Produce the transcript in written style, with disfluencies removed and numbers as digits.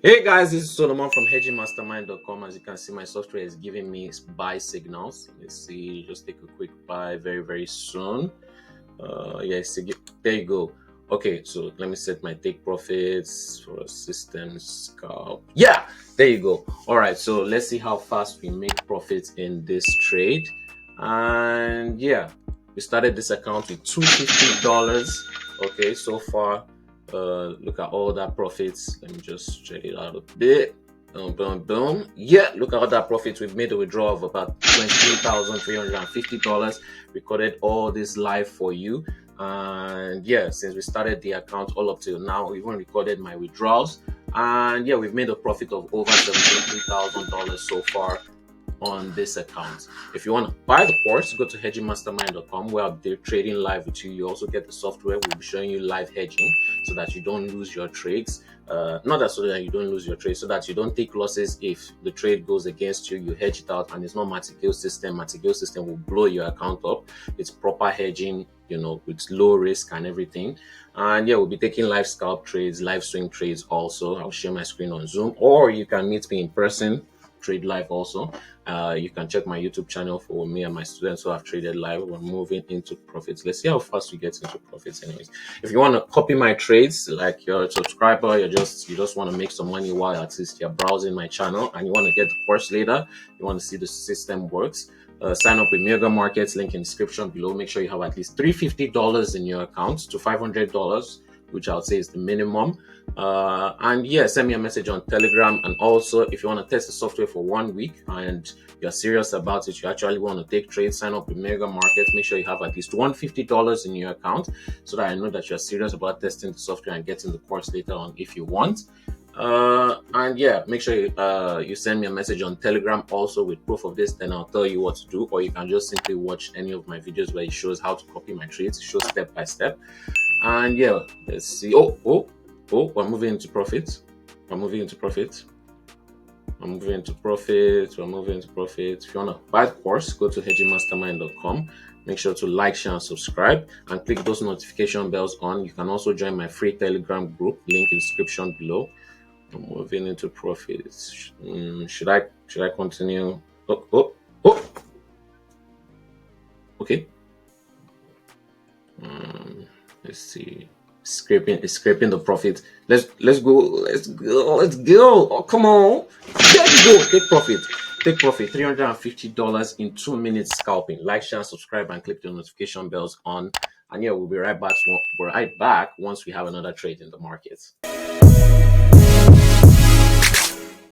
Hey guys, this is Solomon from hedgingmastermind.com. As you can see, my software is giving me buy signals. Let's see, just take a quick buy very soon. Yes, there you go. Okay, so let me set my take profits for a system scalp. Yeah, there you go. All right, so let's see how fast we make profits in this trade. And yeah, we started this account with $250. Okay, so far. Look at all that profits. Let me just check it out a bit. Boom. Yeah, look at all that profits. We've made a withdrawal of about $23,350. Recorded all this live for you. And yeah, since we started the account all up till now, we even recorded my withdrawals. And yeah, we've made a profit of over $73,000 so far on this account. If you want to buy the course, go to hedgingmastermind.com where I'll be trading live with you. You also get the software. We'll be showing you live hedging so that you don't lose your trades. Not that so that you don't lose your trade, so that you don't take losses if the trade goes against you. You hedge it out, and it's not Martingale system. Martingale system will blow your account up. It's proper hedging, you know, with low risk and everything. And yeah, we'll be taking live scalp trades, live swing trades also. I'll share my screen on Zoom, or you can meet me in person, trade live also. You can check my YouTube channel for me and my students who have traded live. We're moving into profits. Let's see how fast we get into profits anyways. If you want to copy my trades, like you're a subscriber, you just want to make some money while at least you're browsing my channel and you want to get the course later, you want to see the system works, sign up with Mega Markets, link in description below. Make sure you have at least $350 in your account to $500, which I would say is the minimum. And yeah, send me a message on Telegram. And also, if you want to test the software for 1 week and you're serious about it, you actually want to take trades, sign up with Mega Markets. Make sure you have at least $150 in your account so that I know that you're serious about testing the software and getting the course later on if you want. And yeah, make sure you send me a message on Telegram also with proof of this, then I'll tell you what to do. Or you can just simply watch any of my videos where it shows how to copy my trades. It shows step by step. And yeah, let's see. We're moving into profit. We're moving into profit. If you want to buy the course, go to hedgingmastermind.com. Make sure to like, share, and subscribe, and click those notification bells on. You can also join my free Telegram group, link in description below. I'm moving into profits. Should I continue? Okay. Let's see. Scraping the profit. Let's go. Oh, come on. There you go. Take profit. $350 in 2 minutes scalping. Like, share, subscribe, and click the notification bells on. And yeah, we'll be right back once we have another trade in the market.